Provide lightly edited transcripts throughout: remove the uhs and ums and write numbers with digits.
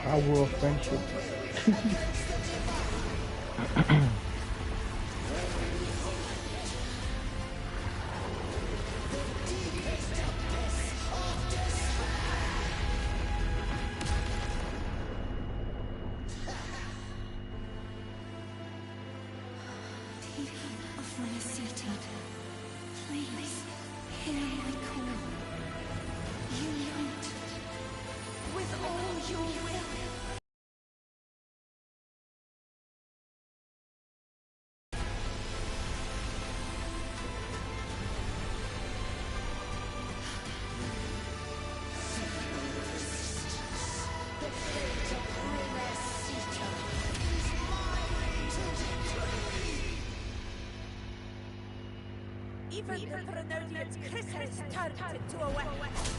Power of friendship. Even the Prenodians Chrysalis turned it to a weapon. So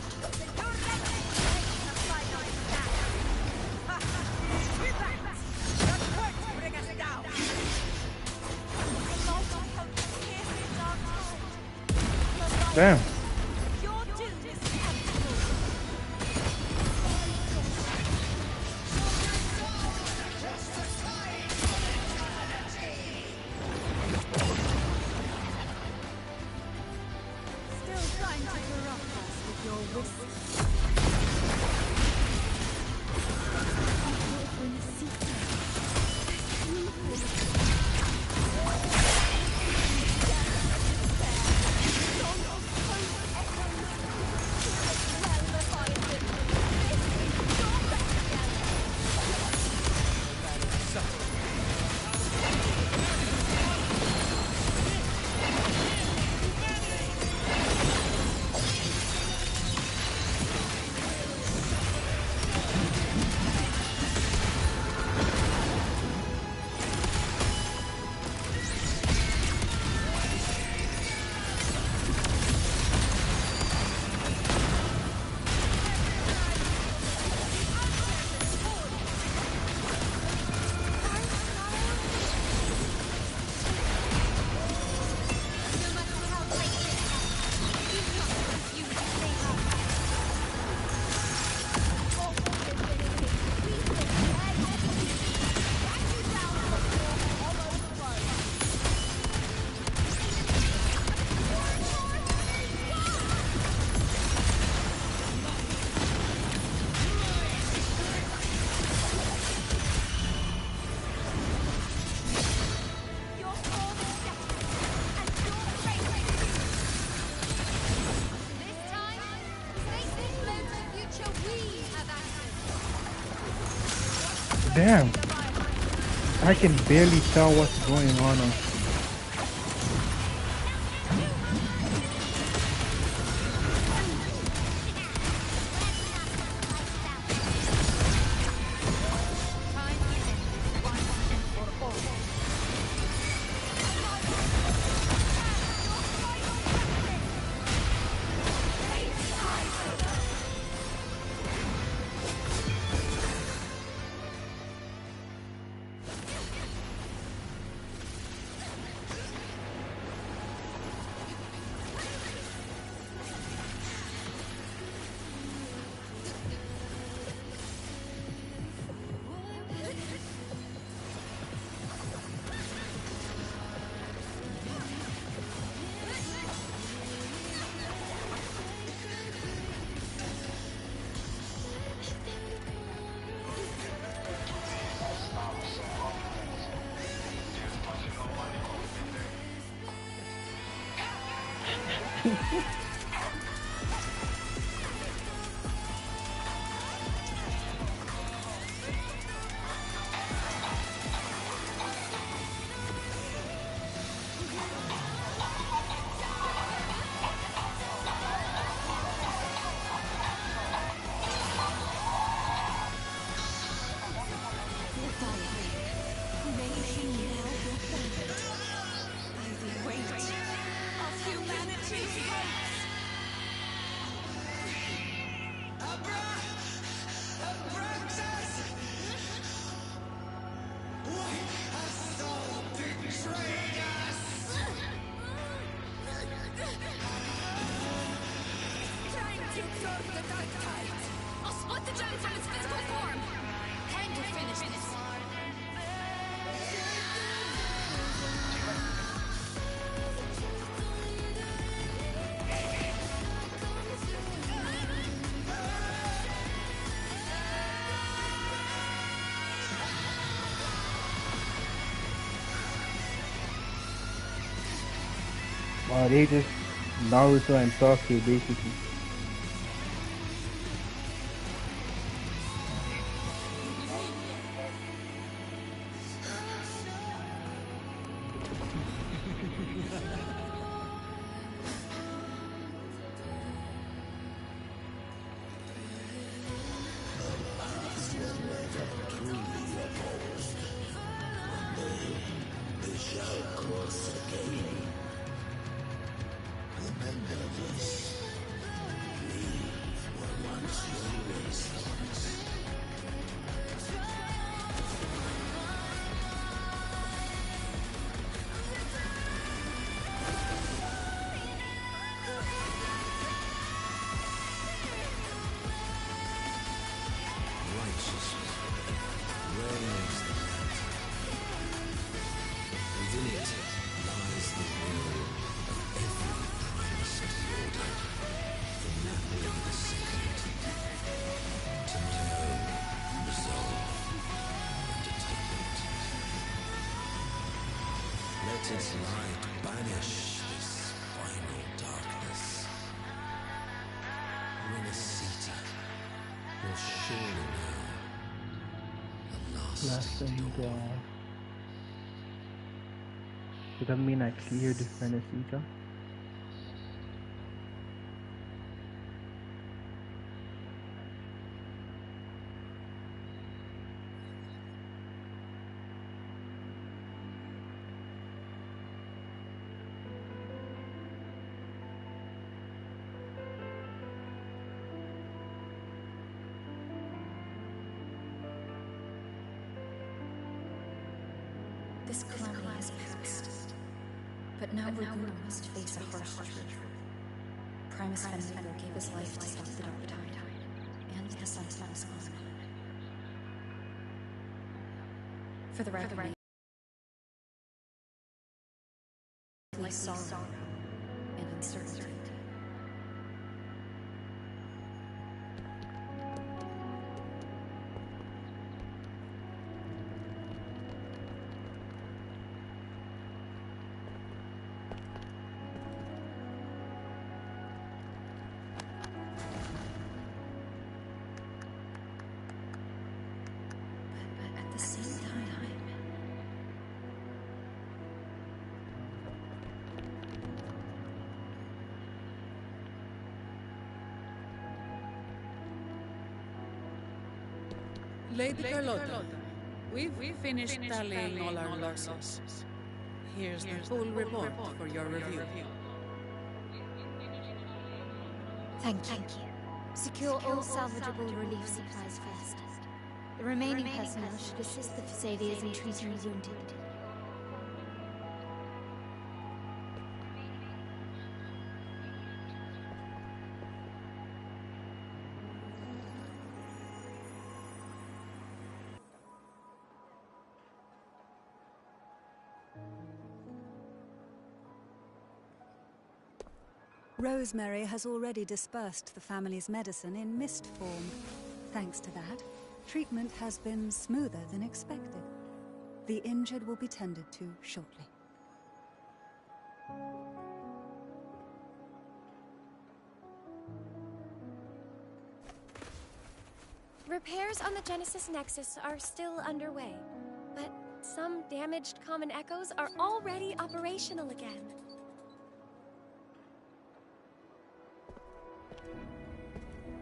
you're ready to fight on that. Ha ha! With that, your courts bring us down. The light of hope pierces our tide. Damn. Your doom is inevitable. Still trying to corrupt us with your whistles. Damn. I can barely tell what's going on. Time to absorb the dark tide. Split the gem from its physical form! Time to finish this. Wow, they just Naruto and Sasuke basically. Let its light banish this final darkness. Renacita will surely know the last door. Does that mean I cleared Renacita? This calamity has passed, but now Raguna must face a harsh truth. Primus Fenrir gave his life to stop the Dark Tide, and the Sentinel is gone. For the right, lies sorrow and uncertainty. But at the same time, Lady Carlotta, we've finished tallying all our losses. Here's the full report for your review. Thank you. Secure all salvageable relief supplies first. The remaining personnel should assist the Phasavias in treating the wounded. Rosemary has already dispersed the family's medicine in mist form. Thanks to that, treatment has been smoother than expected. The injured will be tended to shortly. Repairs on the Genesis Nexus are still underway, but some damaged common echoes are already operational again.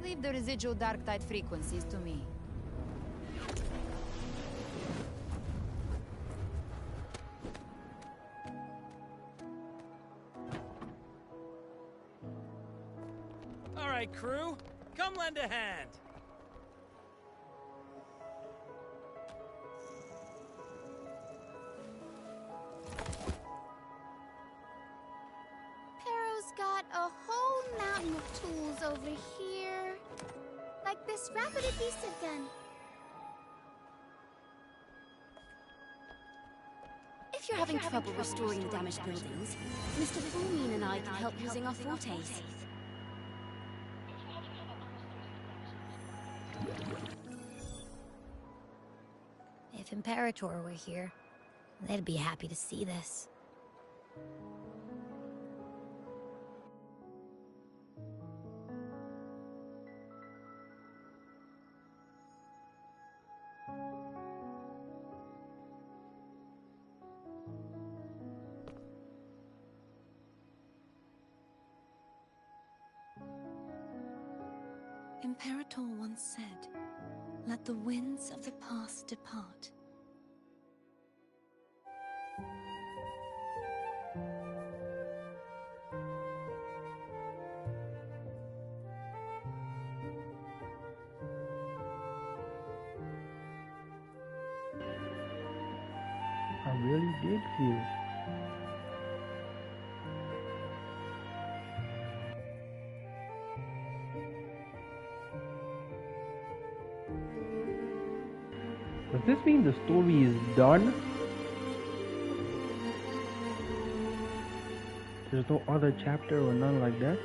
Leave the residual dark tide frequencies to me. All right, crew, come lend a hand. Pero's got a whole mountain of tools over here. Like this rapid adhesive gun. If you're having trouble restoring the damaged buildings, Mr. Fulmin and I can help using our fortes. If Imperator were here, they'd be happy to see this. Imperator once said, "Let the winds of the past depart." I really did feel. Does this mean the story is done? There's no other chapter or none like that?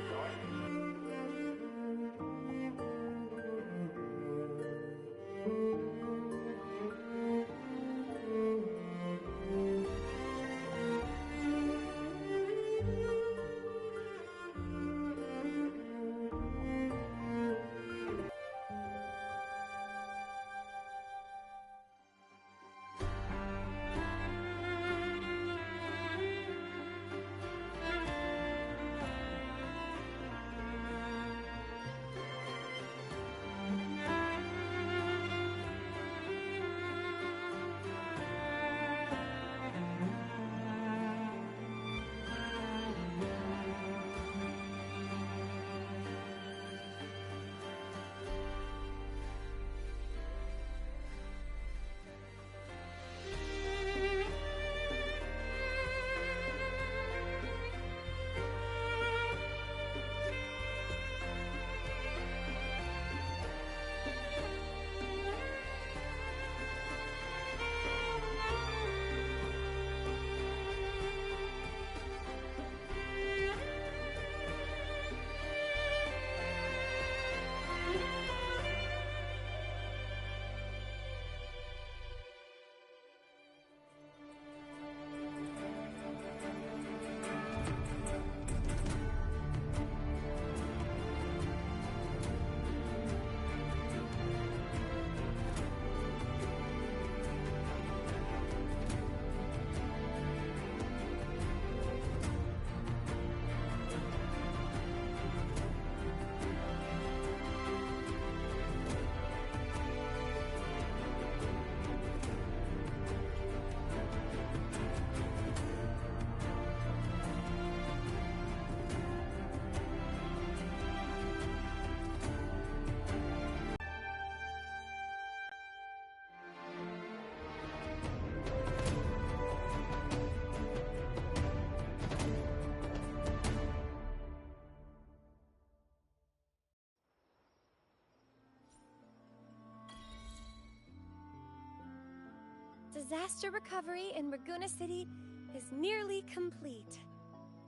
Disaster recovery in Raguna City is nearly complete.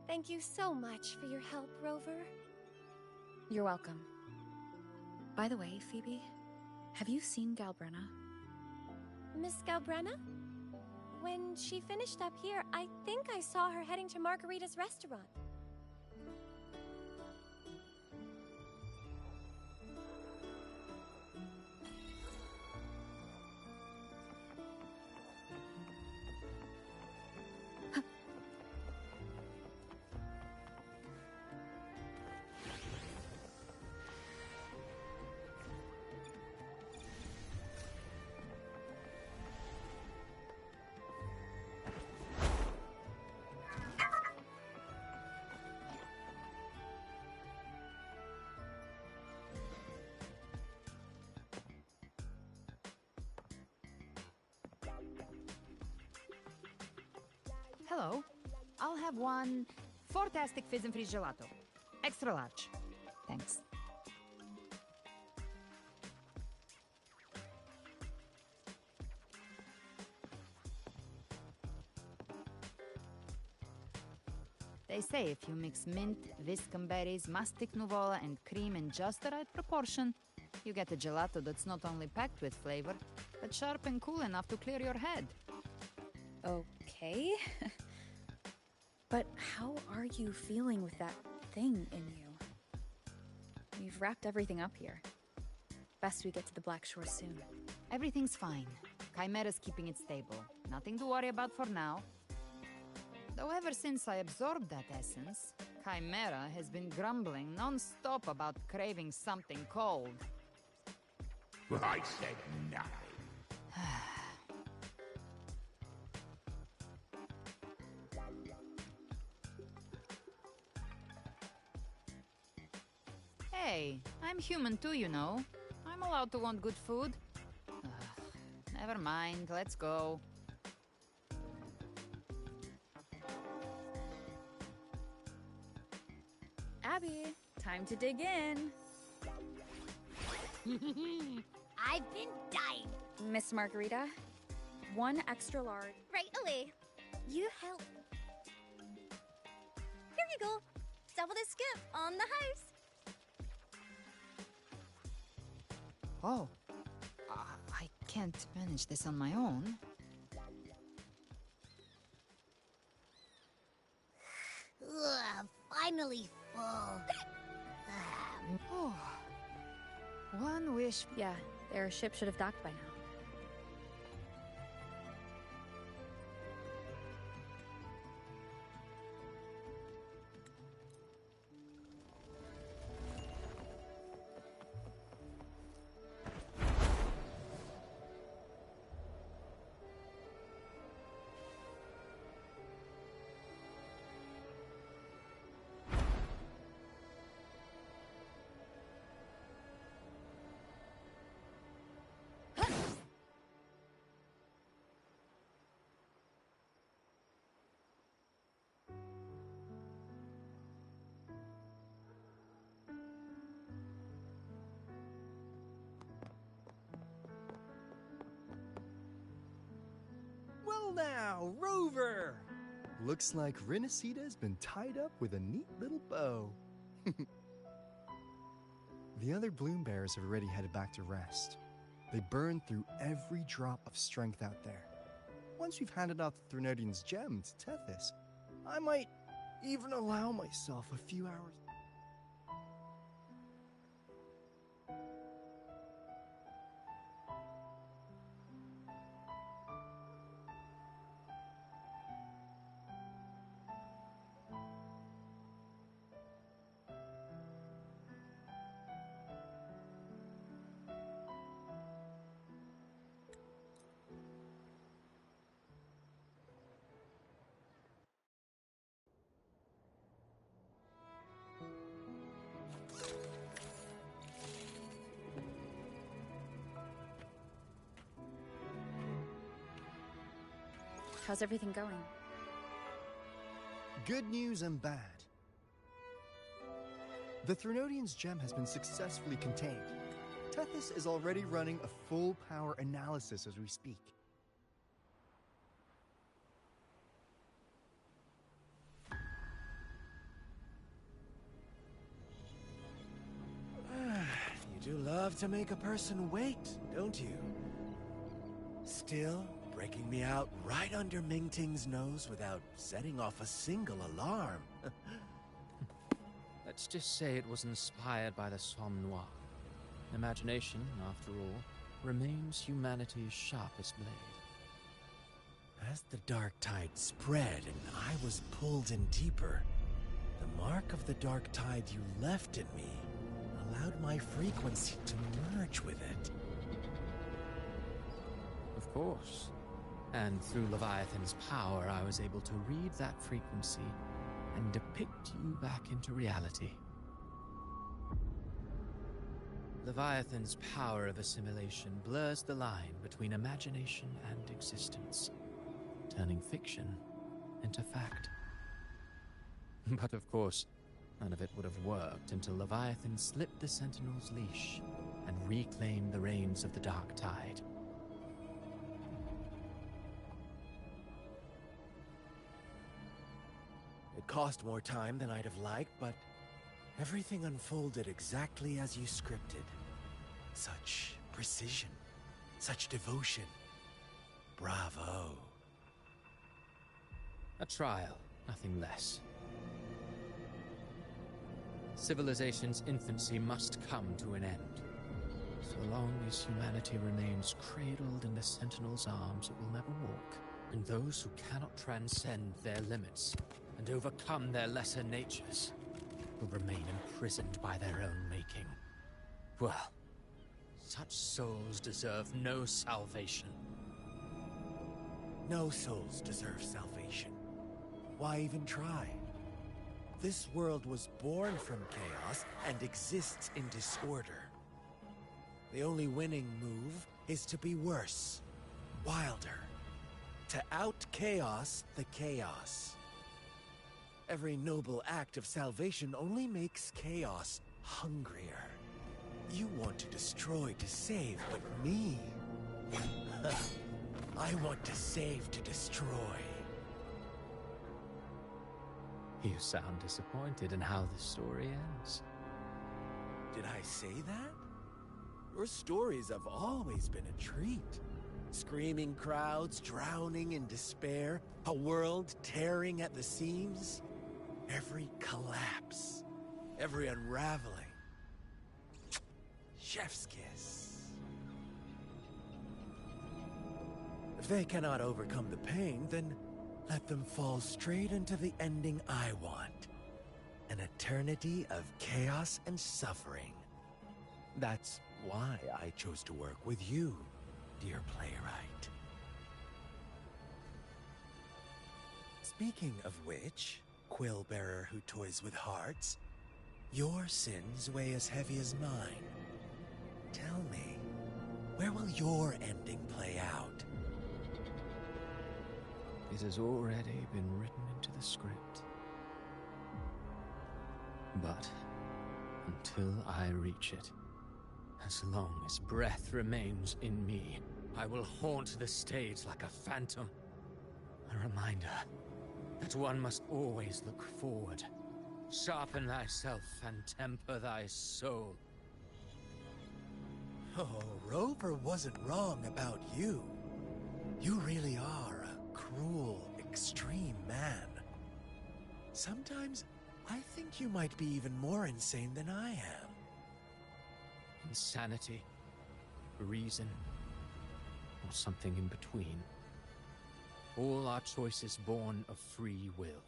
Thank you so much for your help, Rover. You're welcome. By the way, Phoebe, have you seen Galbrenna? Miss Galbrenna? When she finished up here, I think I saw her heading to Margarita's restaurant. Hello. I'll have one fantastic fizz and freeze gelato. Extra large. Thanks. They say if you mix mint, viscum berries, mastic nuvola, and cream in just the right proportion, you get a gelato that's not only packed with flavor, but sharp and cool enough to clear your head. Okay. But how are you feeling with that thing in you? We've wrapped everything up here. Best we get to the Black Shore soon. Everything's fine. Chimera's keeping it stable. Nothing to worry about for now. Though ever since I absorbed that essence, Chimera has been grumbling non-stop about craving something cold. I said nothing. Hey, I'm human too, you know. I'm allowed to want good food. Ugh, never mind, let's go. Abby, time to dig in. I've been dying. Miss Margarita, 1 extra large. Right away. You help. Here you go. Double the scoop on the house. Oh, I can't manage this on my own. Ugh, finally full. Oh, one wish. Yeah, their ship should have docked by now. Well now, Rover! Looks like Renacita's been tied up with a neat little bow. The other bloom bearers have already headed back to rest. They burned through every drop of strength out there. Once we've handed out the Threnodian's gem to Tethys, I might even allow myself a few hours. How's everything going? Good news and bad. The Threnodian's gem has been successfully contained. Tethys is already running a full power analysis as we speak. You do love to make a person wait, don't you? Still, breaking me out right under Mingting's nose without setting off a single alarm. Let's just say it was inspired by the Somme Noire. Imagination, after all, remains humanity's sharpest blade. As the dark tide spread and I was pulled in deeper, the mark of the dark tide you left in me allowed my frequency to merge with it. Of course. And through Leviathan's power, I was able to read that frequency and depict you back into reality. Leviathan's power of assimilation blurs the line between imagination and existence, turning fiction into fact. But of course, none of it would have worked until Leviathan slipped the Sentinel's leash and reclaimed the reins of the Dark Tide. It cost more time than I'd have liked, but everything unfolded exactly as you scripted. Such precision, such devotion. Bravo. A trial, nothing less. Civilization's infancy must come to an end. So long as humanity remains cradled in the Sentinel's arms, it will never walk. And those who cannot transcend their limits and overcome their lesser natures will remain imprisoned by their own making. Well, such souls deserve no salvation. No souls deserve salvation. Why even try? This world was born from chaos and exists in disorder. The only winning move is to be worse, wilder, to out-chaos the chaos. Every noble act of salvation only makes chaos hungrier. You want to destroy to save, but me? I want to save to destroy. You sound disappointed in how the story ends. Did I say that? Your stories have always been a treat. Screaming crowds drowning in despair, a world tearing at the seams. Every collapse, every unraveling. Chef's kiss. If they cannot overcome the pain, then let them fall straight into the ending I want. An eternity of chaos and suffering. That's why I chose to work with you, dear playwright. Speaking of which, quill bearer who toys with hearts, your sins weigh as heavy as mine. Tell me, where will your ending play out? It has already been written into the script. But until I reach it, as long as breath remains in me, I will haunt the stage like a phantom. A reminder that one must always look forward. Sharpen thyself and temper thy soul. Oh, Rover wasn't wrong about you. You really are a cruel, extreme man. Sometimes I think you might be even more insane than I am. Insanity, reason, or something in between. All our choices born of free will,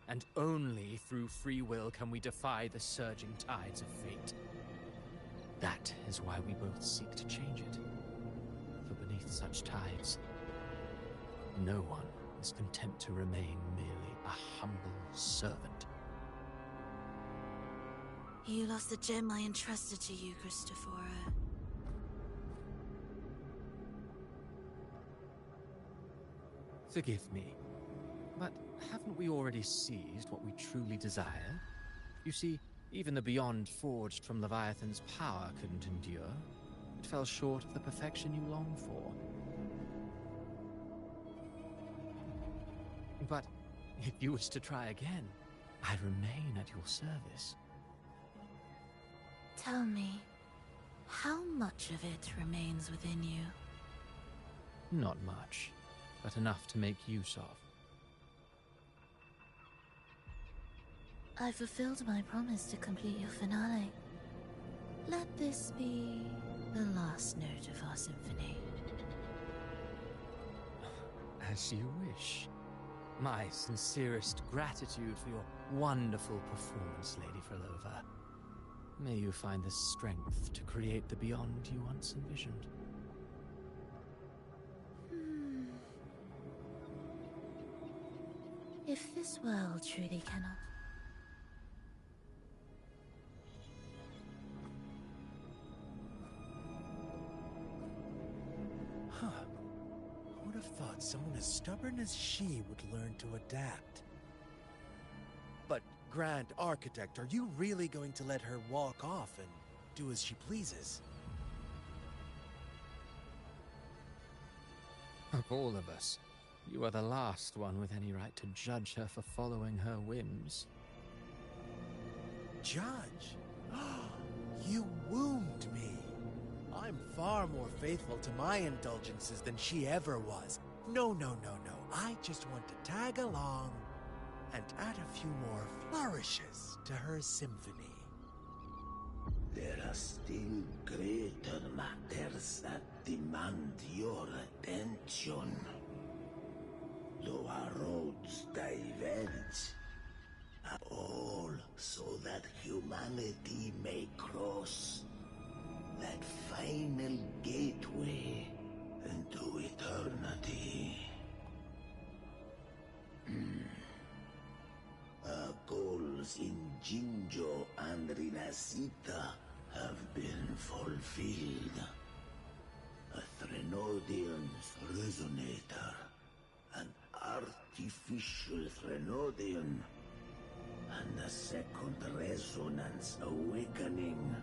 and only through free will can we defy the surging tides of fate. That is why we both seek to change it. For beneath such tides, no one is content to remain merely a humble servant. You lost the gem I entrusted to you, Christophora. Forgive me, but haven't we already seized what we truly desire? You see, even the Beyond forged from Leviathan's power couldn't endure. It fell short of the perfection you long for. But if you wish to try again, I remain at your service. Tell me, how much of it remains within you? Not much, but enough to make use of. I fulfilled my promise to complete your finale. Let this be the last note of our symphony. As you wish. My sincerest gratitude for your wonderful performance, Lady Frolova. May you find the strength to create the beyond you once envisioned. If this world truly cannot... Huh. I would have thought someone as stubborn as she would learn to adapt. But, Grand Architect, are you really going to let her walk off and do as she pleases? Of all of us, You are the last one with any right to judge her for following her whims. Judge? You wound me. I'm far more faithful to my indulgences than she ever was. No, no, no, no. I just want to tag along and add a few more flourishes to her symphony. There are still greater matters that demand your attention. Though our roads diverge, all so that humanity may cross that final gateway into eternity. Our goals in Jinjo and Rinasita have been fulfilled. A Threnodian's resonator, an artificial Threnodian, and a second resonance awakening.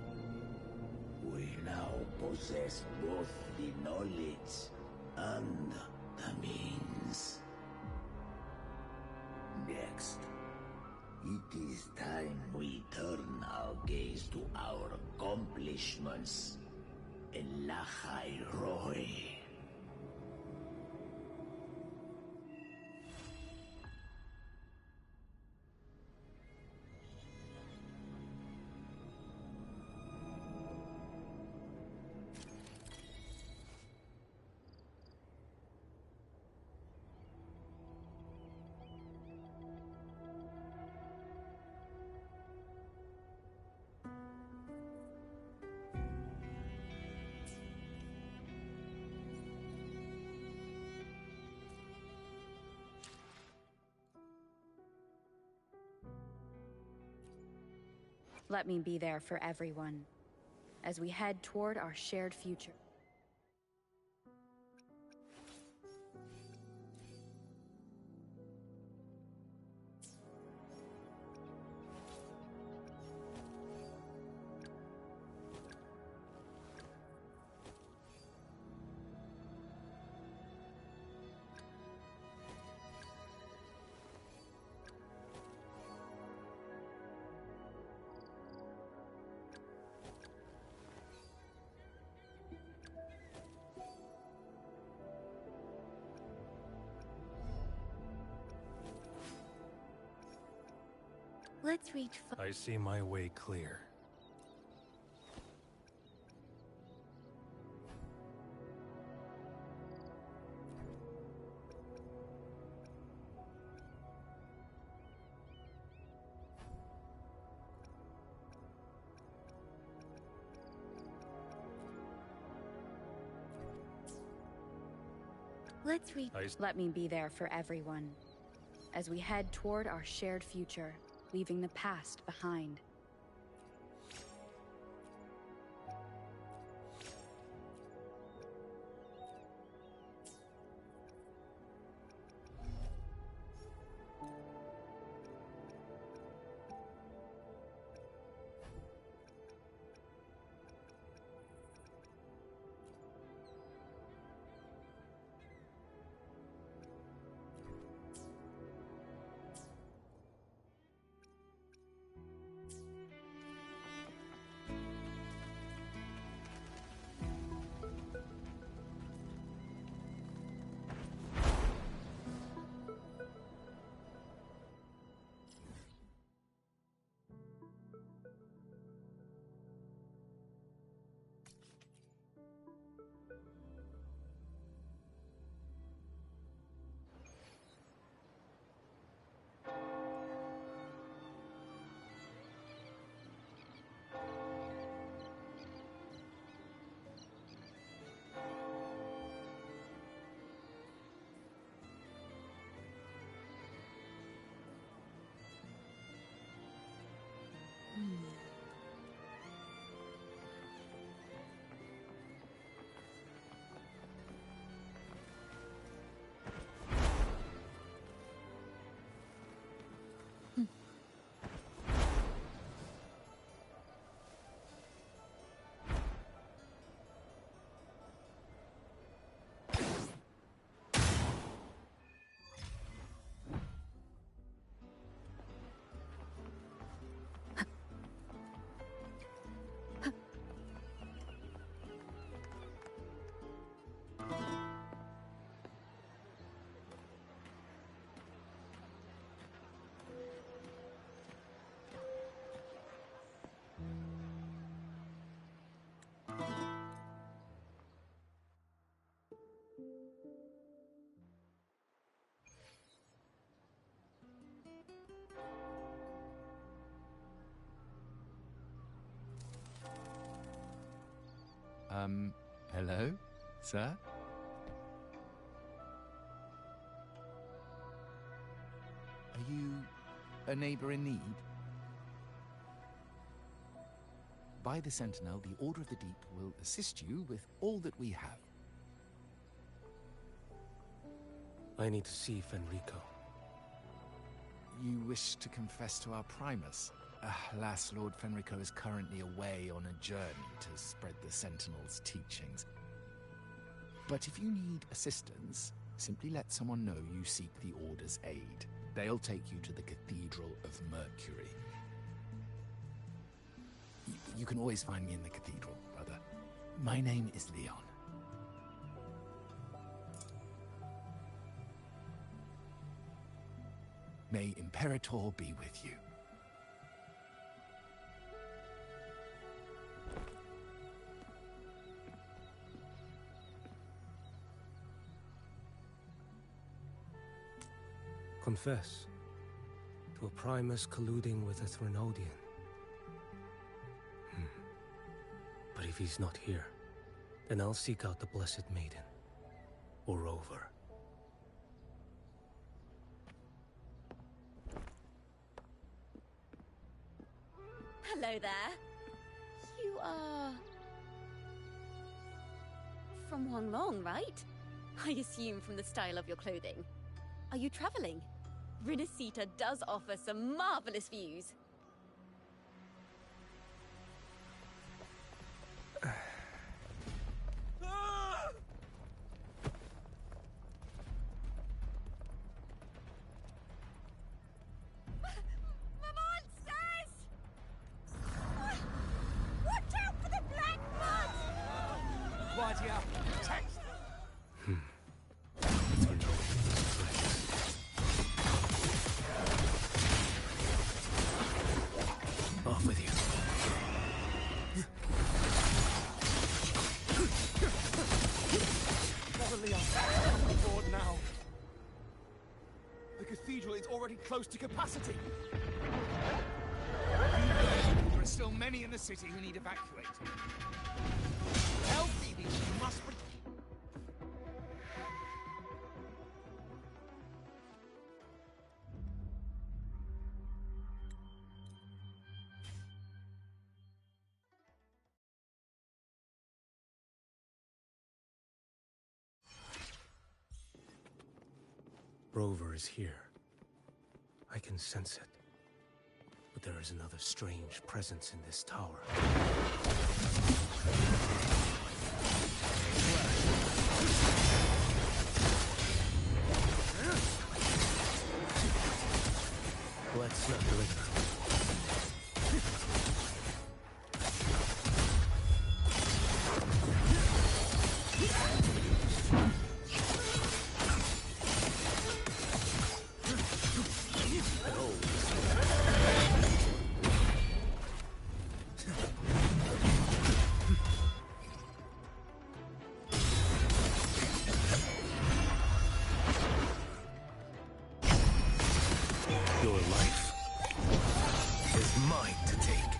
We now possess both the knowledge and the means. Next, it is time we turn our gaze to our accomplishments in Lahai Roy. Let me be there for everyone, as we head toward our shared future. Let's reach I see my way clear. Let's reach. Let me be there for everyone, as we head toward our shared future, leaving the past behind. Hello, sir? Are you a neighbor in need? By the Sentinel, the Order of the Deep will assist you with all that we have. I need to see Fenrico. You wish to confess to our Primus? Alas, Lord Fenrico is currently away on a journey to spread the Sentinel's teachings. But if you need assistance, simply let someone know you seek the Order's aid. They'll take you to the Cathedral of Mercury. You can always find me in the cathedral, brother. My name is Leon. May Imperator be with you. Confess to a Primus colluding with a Threnodian. But if he's not here, then I'll seek out the Blessed Maiden, or Rover. Hello there. You are... from Huanglong, right? I assume from the style of your clothing. Are you traveling? Rinasita does offer some marvelous views. Off with you. Brother Leon, I'm aboard now. The cathedral is already close to capacity. There are still many in the city who need evacuating. Help me, these must be... Rover is here. I can sense it. But there is another strange presence in this tower. Let's not linger. Your life is mine to take.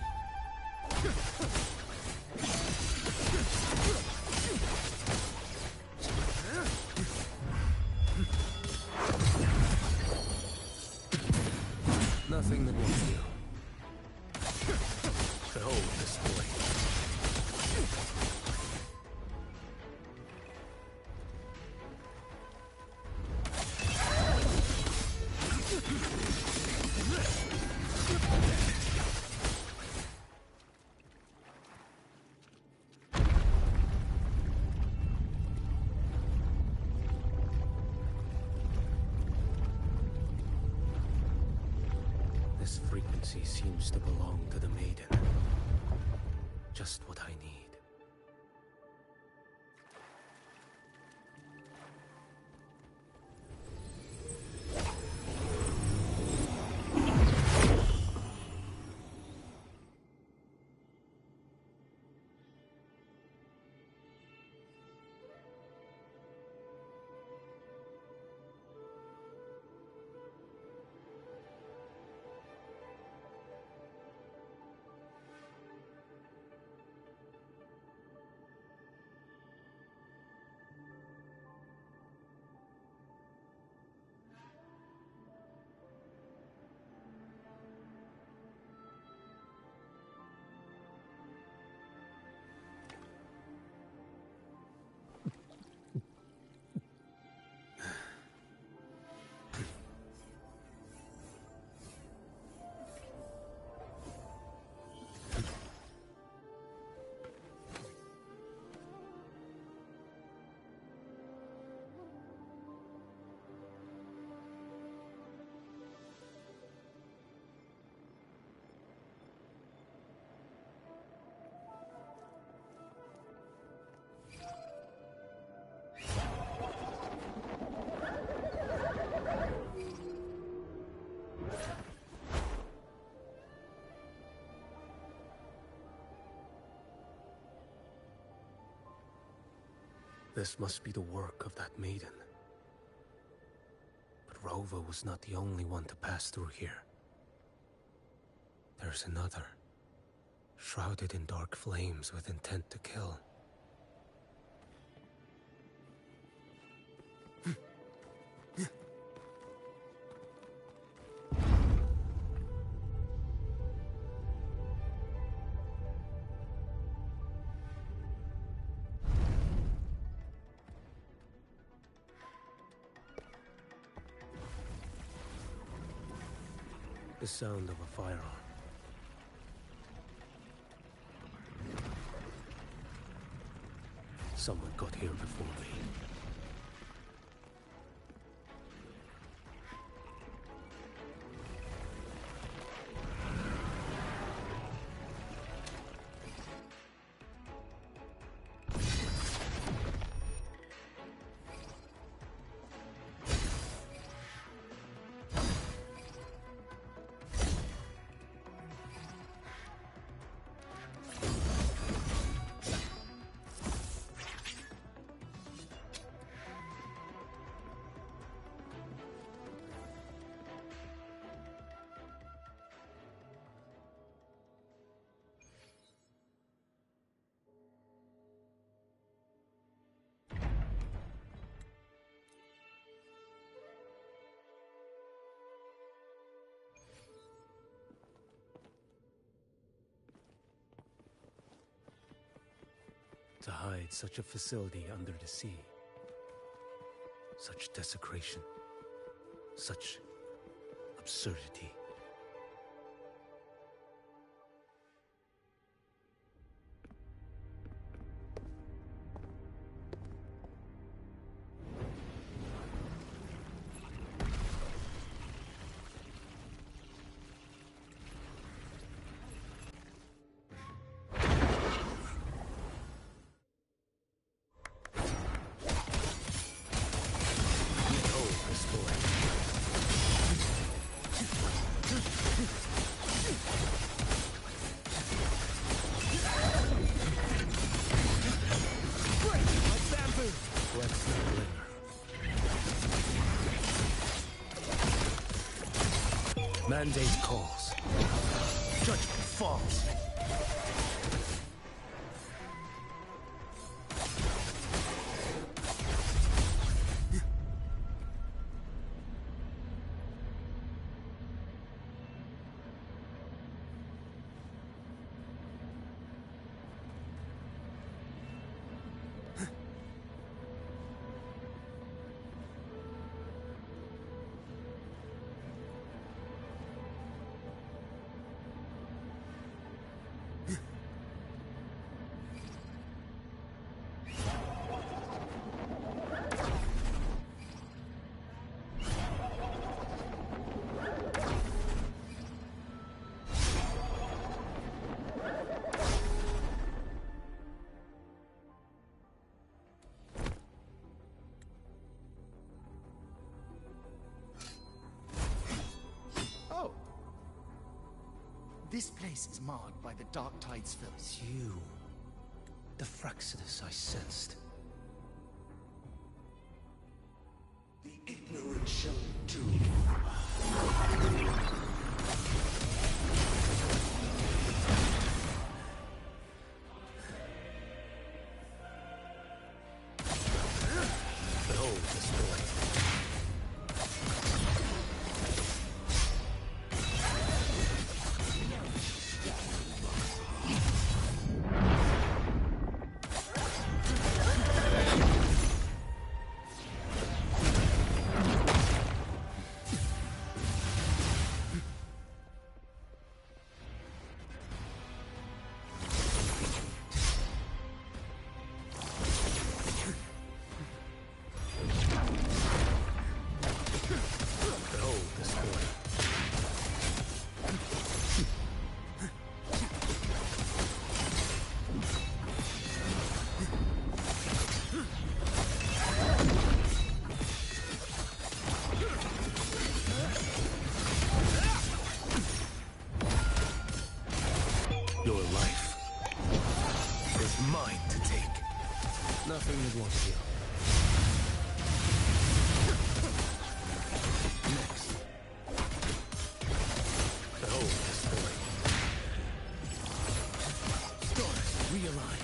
Nothing that won't do. Behold this blade. This frequency seems to belong to the maiden. Just what I need. This must be the work of that maiden. But Rova was not the only one to pass through here. There's another, shrouded in dark flames with intent to kill. The sound of a firearm. Someone got here before me. To hide such a facility under the sea. Such desecration. Such absurdity. Mandate calls. Judgment falls. This place is marred by the Dark Tide's filth. It's you. The Fraxidus I sensed. The ignorant shall do. Behold this boy. Your life is mine to take. Nothing you'd want here. Next. The whole destroyed. Stars, realign.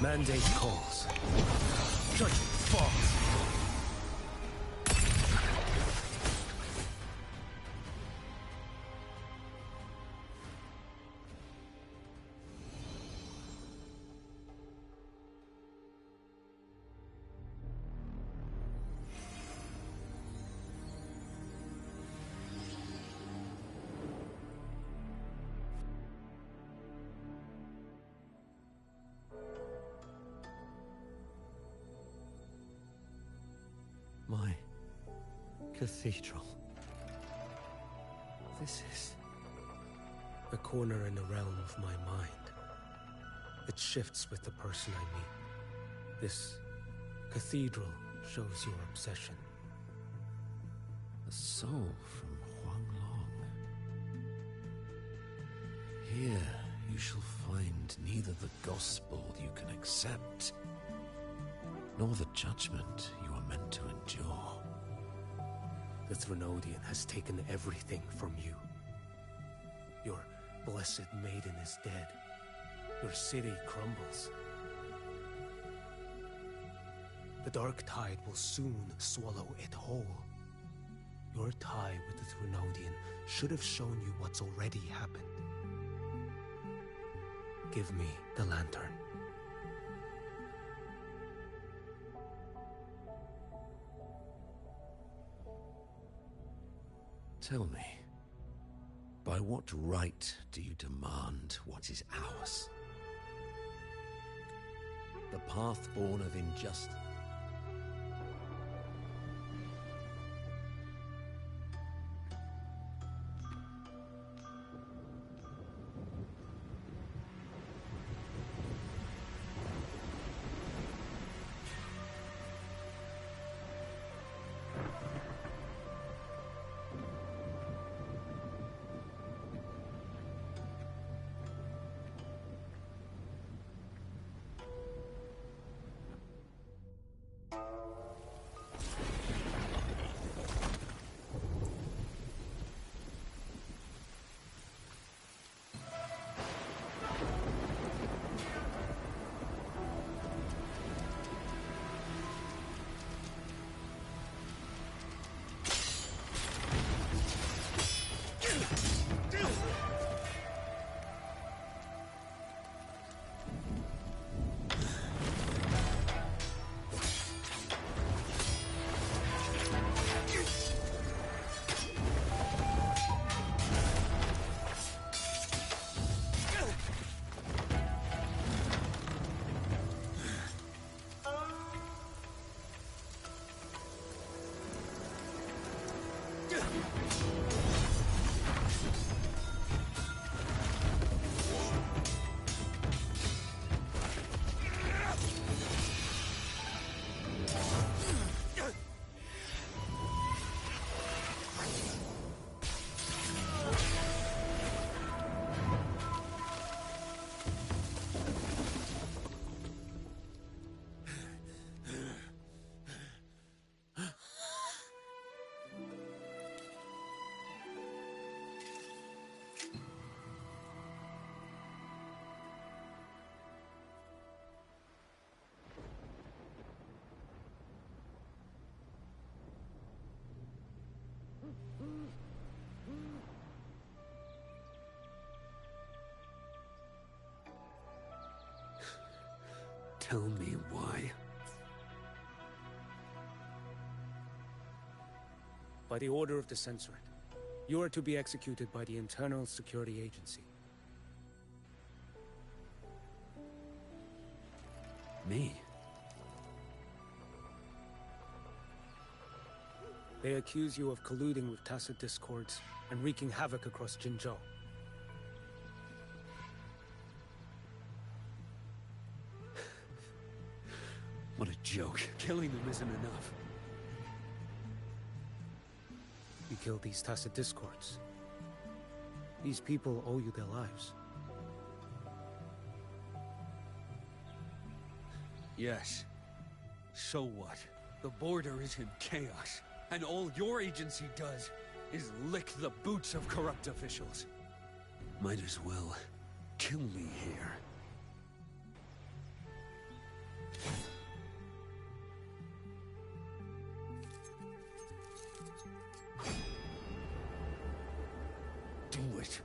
Mandate calls. Judgment falls. My cathedral. This is a corner in the realm of my mind. It shifts with the person I meet. This cathedral shows your obsession. A soul from Huanglong. Here you shall find neither the gospel you can accept, nor the judgment you are meant to endure. The Threnodian has taken everything from you. Your blessed maiden is dead. Your city crumbles. The dark tide will soon swallow it whole. Your tie with the Threnodian should have shown you what's already happened. Give me the lantern. Tell me, by what right do you demand what is ours? The path born of injustice. Tell me why. By the order of the Censorate, you are to be executed by the Internal Security Agency. Me? They accuse you of colluding with tacit discords and wreaking havoc across Jinzhou. What a joke. Killing them isn't enough. You killed these tacit discords. These people owe you their lives. Yes. So what? The border is in chaos, and all your agency does is lick the boots of corrupt officials. Might as well kill me here. Do it.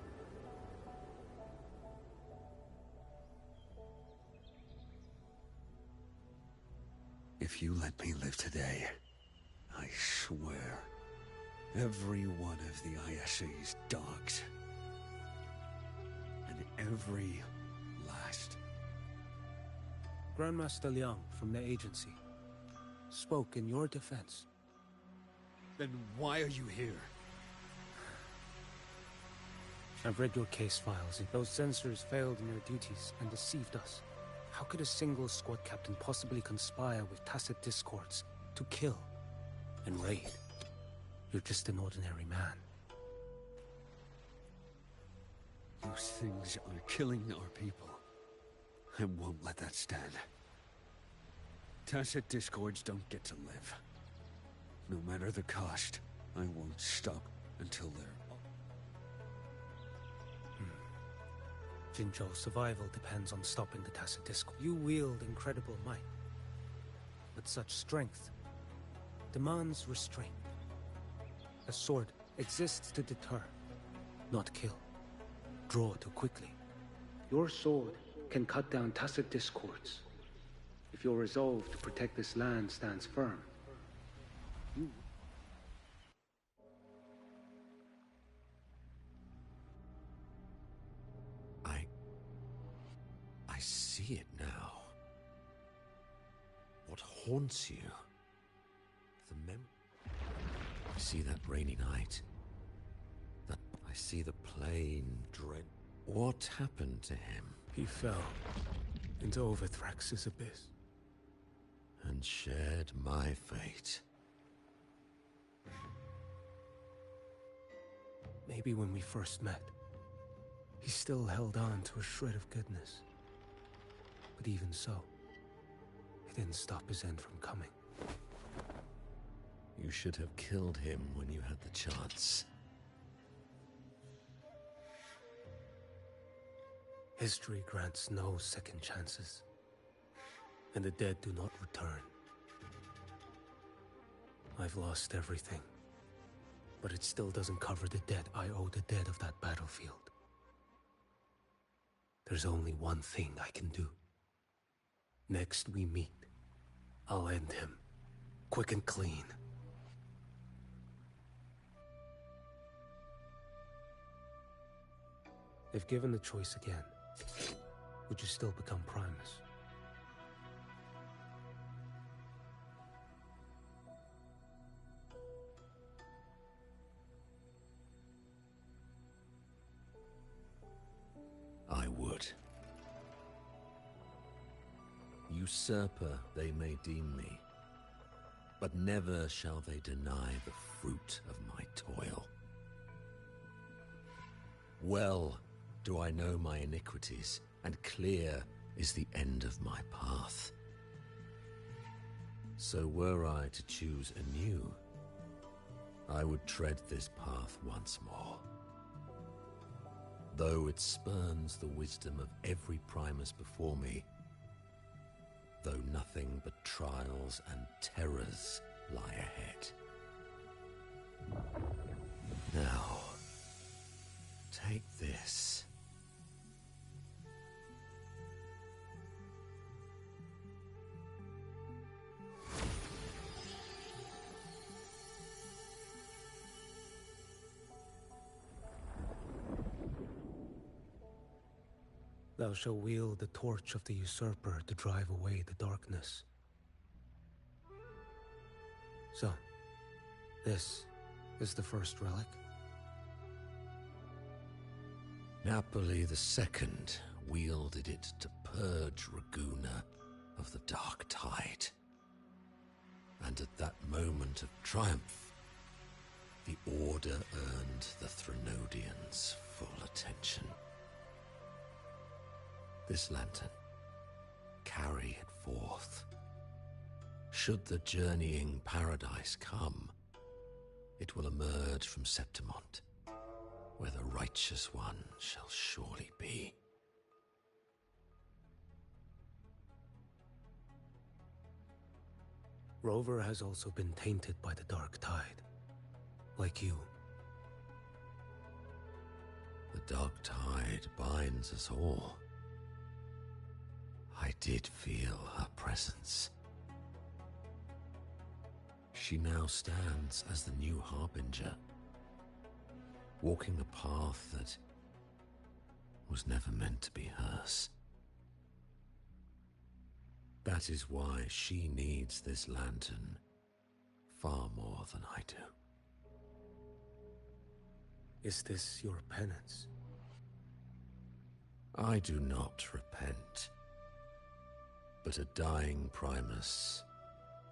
If you let me live today, I swear, every one of the ISA's dogs, and every last. Grandmaster Liang from the agency spoke in your defense. Then why are you here? I've read your case files. Those censors failed in their duties and deceived us. How could a single squad captain possibly conspire with tacit discords to kill and raid? You're just an ordinary man. Those things are killing our people. I won't let that stand. Tacit discords don't get to live. No matter the cost, I won't stop until they're... Jinzhou's survival depends on stopping the tacit discord. You wield incredible might, but such strength demands restraint. A sword exists to deter, not kill. Draw too quickly. Your sword can cut down tacit discords. If your resolve to protect this land stands firm, you... I see it now. What haunts you? The I see that rainy night. I see the plain dread. What happened to him? He fell into Overthrax's abyss. And shared my fate. Maybe when we first met, he still held on to a shred of goodness. But even so, it didn't stop his end from coming. You should have killed him when you had the chance. History grants no second chances, and the dead do not return. I've lost everything, but it still doesn't cover the debt I owe the dead of that battlefield. There's only one thing I can do. Next we meet, I'll end him, quick and clean. If given the choice again, would you still become Primus? I would. Usurper they may deem me, but never shall they deny the fruit of my toil. Well do I know my iniquities, and clear is the end of my path. So were I to choose anew, I would tread this path once more. Though it spurns the wisdom of every Primus before me, though nothing but trials and terrors lie ahead. Now, take this. Thou shalt wield the torch of the usurper to drive away the darkness. So, this is the first relic? Napoli II wielded it to purge Raguna of the dark tide. And at that moment of triumph, the Order earned the Threnodians' full attention. This lantern, carry it forth. Should the journeying paradise come, it will emerge from Septimont, where the Righteous One shall surely be. Rover has also been tainted by the Dark Tide, like you. The Dark Tide binds us all. I did feel her presence. She now stands as the new Harbinger, walking a path that was never meant to be hers. That is why she needs this lantern far more than I do. Is this your penance? I do not repent, but a dying Primus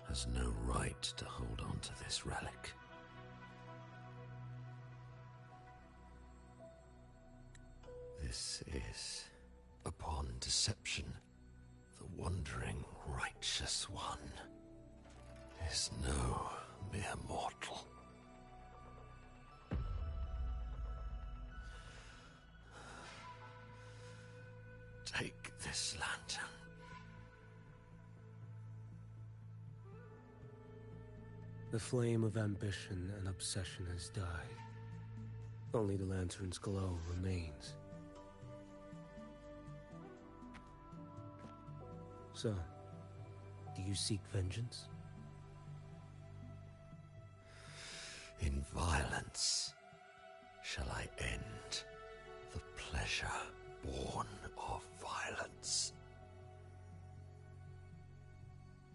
has no right to hold on to this relic. This is, upon deception, the wandering Righteous One is no mere mortal. Take this lantern. The flame of ambition and obsession has died. Only the lantern's glow remains. So, do you seek vengeance? In violence shall I end the pleasure born of violence.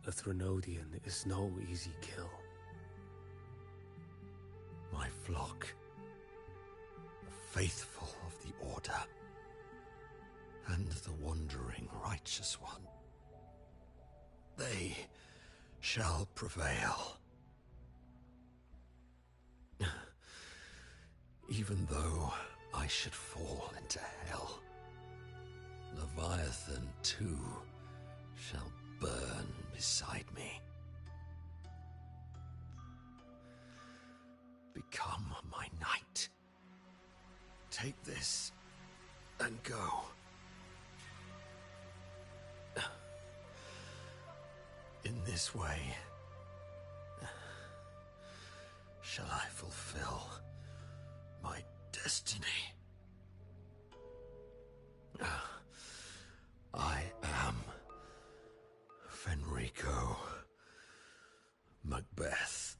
A Threnodian is no easy kill. My flock, the faithful of the Order, and the wandering Righteous One, they shall prevail. Even though I should fall into hell, Leviathan too shall burn beside me. Become my knight. Take this and go. In this way, shall I fulfill my destiny. I am Fenrico Macbeth.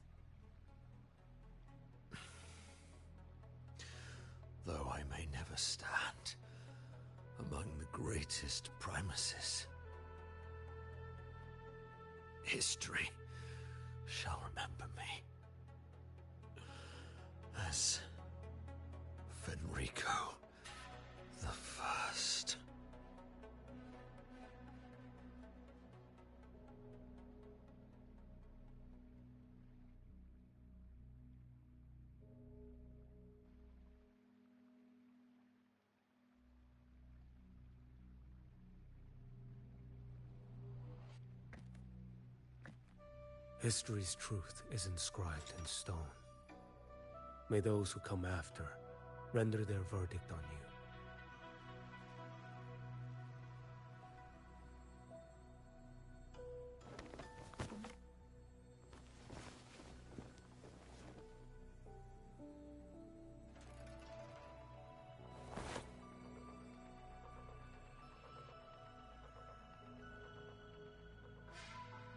Though I may never stand among the greatest Primuses, history shall remember me as Fenrico the First. History's truth is inscribed in stone. May those who come after render their verdict on you.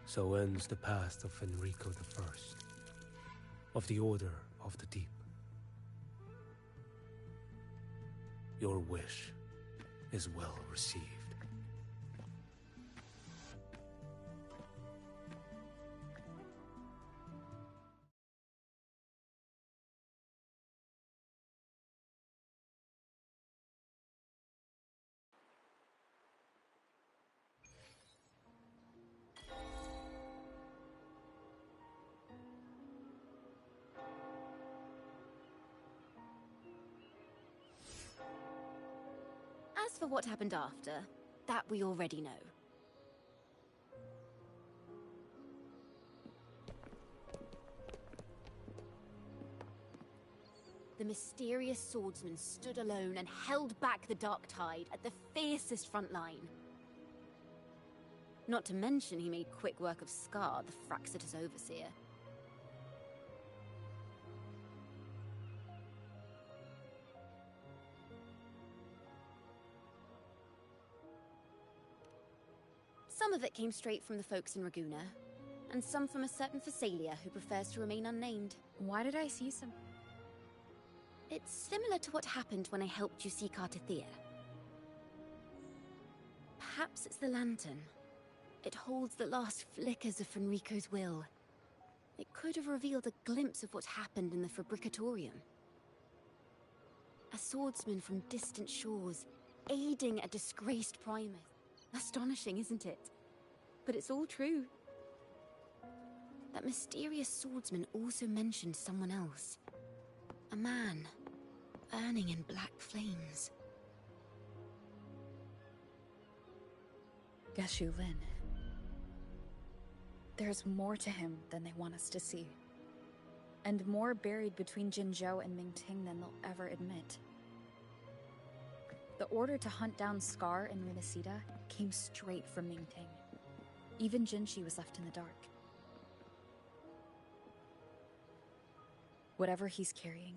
So ends the path of Fenrico the First, of the Order of the Deep. Your wish is well received. As for what happened after, that we already know. The mysterious swordsman stood alone and held back the Dark Tide at the fiercest front line. Not to mention he made quick work of Scar, the Fraxita's overseer. Some of it came straight from the folks in Raguna, and some from a certain Phasalia who prefers to remain unnamed. Why did I see some... It's similar to what happened when I helped you seek Artathea. Perhaps it's the lantern. It holds the last flickers of Fenrico's will. It could have revealed a glimpse of what happened in the Fabricatorium. A swordsman from distant shores, aiding a disgraced Primus. Astonishing, isn't it? But it's all true. That mysterious swordsman also mentioned someone else. A man, burning in black flames. Geshu Lin. There's more to him than they want us to see. And more buried between Jinzhou and Mingting than they'll ever admit. The order to hunt down Scar and Renacita came straight from Mingting. Even Jinshi was left in the dark. Whatever he's carrying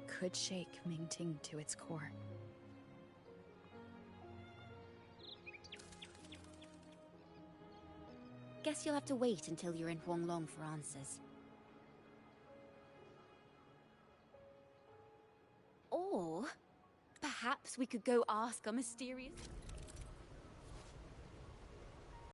could shake Mingting to its core. Guess you'll have to wait until you're in Huanglong for answers. Or perhaps we could go ask our mysterious...